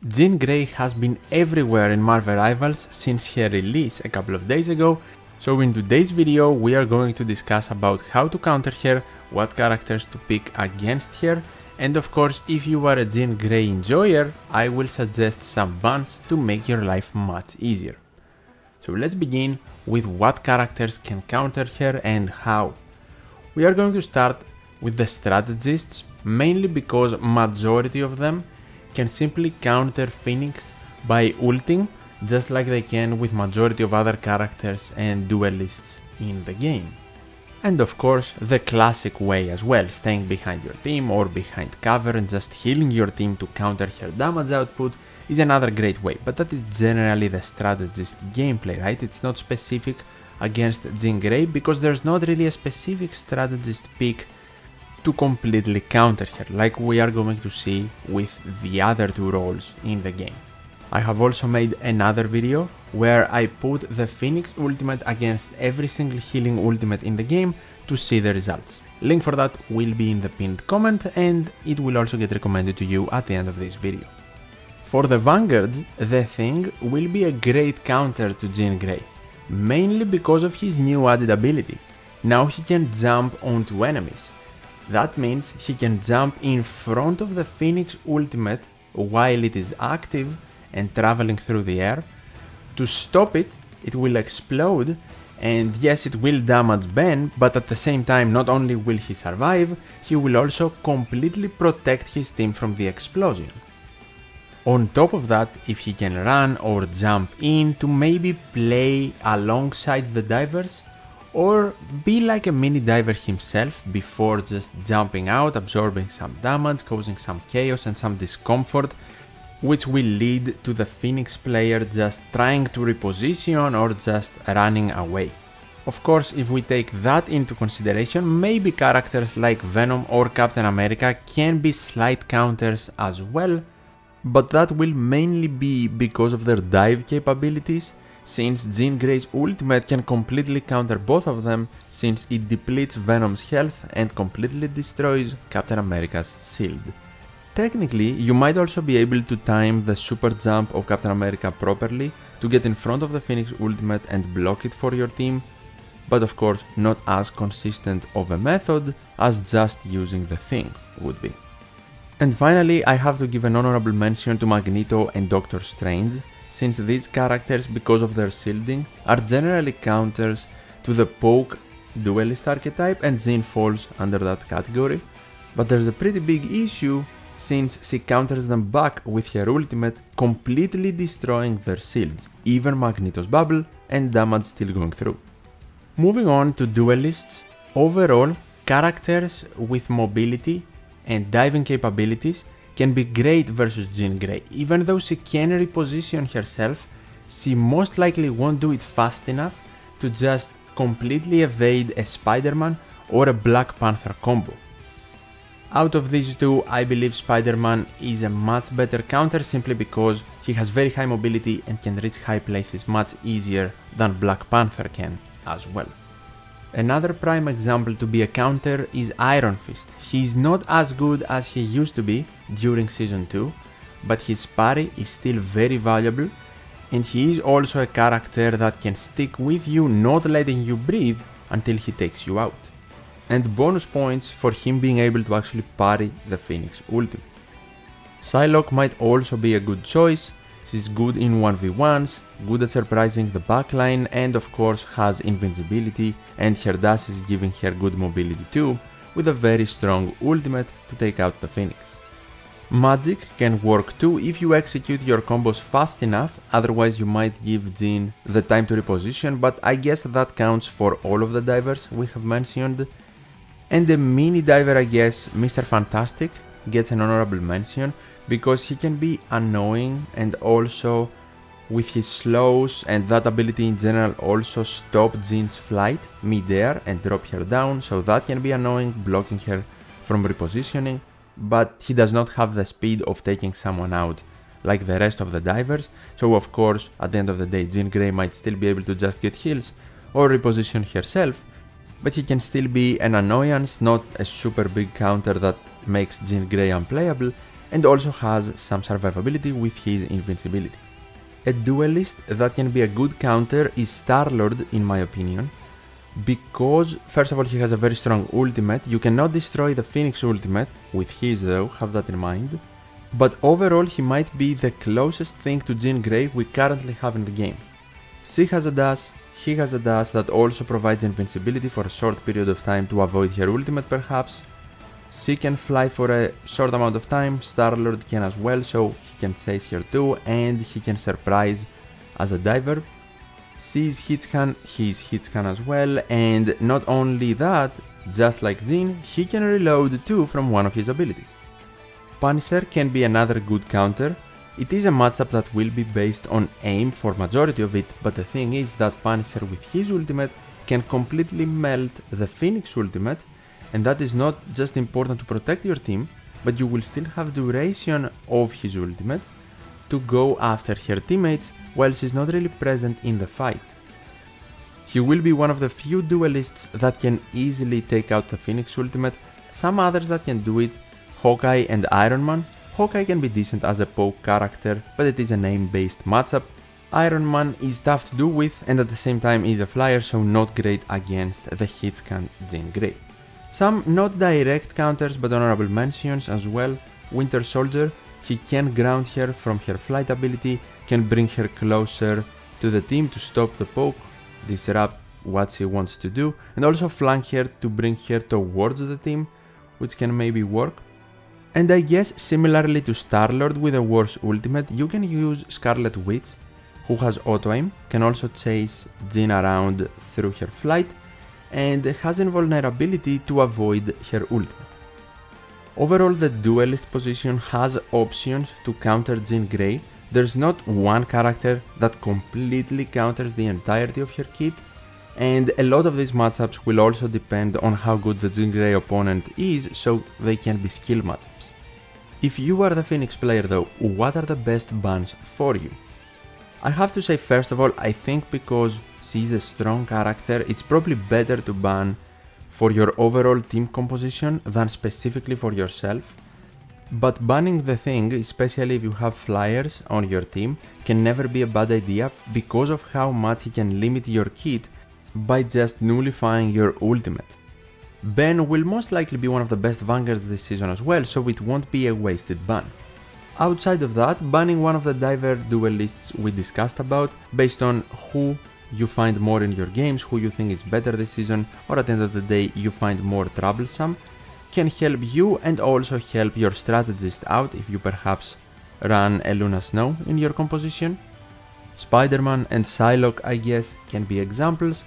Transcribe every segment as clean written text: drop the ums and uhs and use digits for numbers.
Jean Grey has been everywhere in Marvel Rivals since her release a couple of days ago, so in today's video we are going to discuss about how to counter her, what characters to pick against her, and of course if you are a Jean Grey enjoyer, I will suggest some bans to make your life much easier. So let's begin with what characters can counter her and how. We are going to start with the strategists, mainly because majority of them can simply counter Phoenix by ulting, just like they can with majority of other characters and duelists in the game. And of course the classic way as well, staying behind your team or behind cover and just healing your team to counter her damage output is another great way, but that is generally the strategist gameplay, right? It's not specific against Jean Grey because there's not really a specific strategist pick to completely counter her, like we are going to see with the other two roles in the game. I have also made another video where I put the Phoenix ultimate against every single healing ultimate in the game to see the results. Link for that will be in the pinned comment and it will also get recommended to you at the end of this video. For the Vanguards, the Thing will be a great counter to Jean Grey, mainly because of his new added ability. Now he can jump onto enemies. That means he can jump in front of the Phoenix ultimate while it is active and traveling through the air. To stop it, it will explode, and yes, it will damage Ben, but at the same time not only will he survive, he will also completely protect his team from the explosion. On top of that, if he can run or jump in to maybe play alongside the divers, or be like a mini diver himself before just jumping out, absorbing some damage, causing some chaos and some discomfort, which will lead to the Phoenix player just trying to reposition or just running away. Of course, if we take that into consideration, maybe characters like Venom or Captain America can be slight counters as well, but that will mainly be because of their dive capabilities, since Jean Grey's ultimate can completely counter both of them, since it depletes Venom's health and completely destroys Captain America's shield. Technically, you might also be able to time the super jump of Captain America properly to get in front of the Phoenix ultimate and block it for your team, but of course not as consistent of a method as just using the Thing would be. And finally, I have to give an honorable mention to Magneto and Doctor Strange, since these characters, because of their shielding, are generally counters to the poke duelist archetype, and Jean falls under that category. But there's a pretty big issue, since she counters them back with her ultimate, completely destroying their shields, even Magneto's bubble, and damage still going through. Moving on to duelists, overall, characters with mobility and diving capabilities can be great versus Jean Grey. Even though she can reposition herself, she most likely won't do it fast enough to just completely evade a Spider-Man or a Black Panther combo. Out of these two, I believe Spider-Man is a much better counter simply because he has very high mobility and can reach high places much easier than Black Panther can as well. Another prime example to be a counter is Iron Fist. He is not as good as he used to be during Season 2, but his parry is still very valuable, and he is also a character that can stick with you, not letting you breathe until he takes you out. And bonus points for him being able to actually parry the Phoenix ultimate. Psylocke might also be a good choice. She's good in 1v1s, good at surprising the backline, and of course has invincibility, and her dash is giving her good mobility too, with a very strong ultimate to take out the Phoenix. Magic can work too if you execute your combos fast enough, otherwise you might give Jean the time to reposition, but I guess that counts for all of the divers we have mentioned. And the mini diver, I guess, Mr. Fantastic gets an honorable mention, because he can be annoying, and also with his slows and that ability in general also stop Jean's flight mid-air and drop her down, so that can be annoying, blocking her from repositioning, but he does not have the speed of taking someone out like the rest of the divers, so of course at the end of the day Jean Grey might still be able to just get heals or reposition herself, but he can still be an annoyance, not a super big counter that makes Jean Grey unplayable, and also has some survivability with his invincibility. A duelist that can be a good counter is Star-Lord in my opinion, because first of all he has a very strong ultimate. You cannot destroy the Phoenix ultimate with his though, have that in mind. But overall he might be the closest thing to Jean Grey we currently have in the game. She has a dash, he has a dash that also provides invincibility for a short period of time to avoid her ultimate perhaps. She can fly for a short amount of time, Star-Lord can as well, so he can chase her too, and he can surprise as a diver. She is hitscan, he is hitscan as well, and not only that, just like Jean, he can reload too from one of his abilities. Punisher can be another good counter. It is a matchup that will be based on aim for majority of it, but the thing is that Punisher with his ultimate can completely melt the Phoenix ultimate, and that is not just important to protect your team, but you will still have duration of his ultimate to go after her teammates while she's not really present in the fight. He will be one of the few duelists that can easily take out the Phoenix ultimate. Some others that can do it, Hawkeye and Iron Man. Hawkeye can be decent as a poke character, but it is a name-based matchup. Iron Man is tough to do with and at the same time is a flyer, so not great against the hitscan Jean Grey. Some not direct counters but honorable mentions as well. Winter Soldier, he can ground her from her flight ability, can bring her closer to the team to stop the poke, disrupt what she wants to do, and also flank her to bring her towards the team, which can maybe work. And I guess similarly to Star-Lord with a worse ultimate, you can use Scarlet Witch, who has auto-aim, can also chase Jean around through her flight, and has invulnerability to avoid her ultimate. Overall, the duelist position has options to counter Jean Grey. There's not one character that completely counters the entirety of her kit, and a lot of these matchups will also depend on how good the Jean Grey opponent is, so they can be skill matchups. If you are the Phoenix player though, what are the best bans for you? I have to say first of all, I think because she's a strong character, it's probably better to ban for your overall team composition than specifically for yourself. But banning the thing, especially if you have flyers on your team, can never be a bad idea because of how much he can limit your kit by just nullifying your ultimate. Ben will most likely be one of the best Vanguards this season as well, so it won't be a wasted ban. Outside of that, banning one of the diver duelists we discussed about, based on who you find more in your games, who you think is better this season, or at the end of the day you find more troublesome, can help you and also help your strategist out if you perhaps run a Luna Snow in your composition. Spider-Man and Psylocke, I guess, can be examples,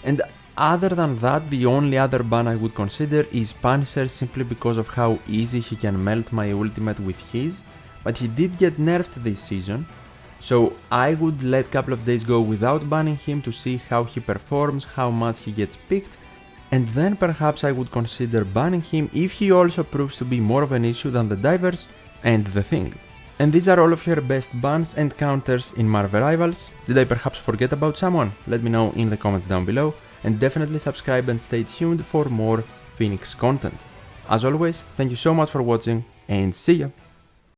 and other than that, the only other ban I would consider is Punisher, simply because of how easy he can melt my ultimate with his, but he did get nerfed this season, so I would let a couple of days go without banning him to see how he performs, how much he gets picked, and then perhaps I would consider banning him if he also proves to be more of an issue than the divers and the thing. And these are all of your best bans and counters in Marvel Rivals. Did I perhaps forget about someone? Let me know in the comments down below, and definitely subscribe and stay tuned for more Phoenix content. As always, thank you so much for watching, and see ya!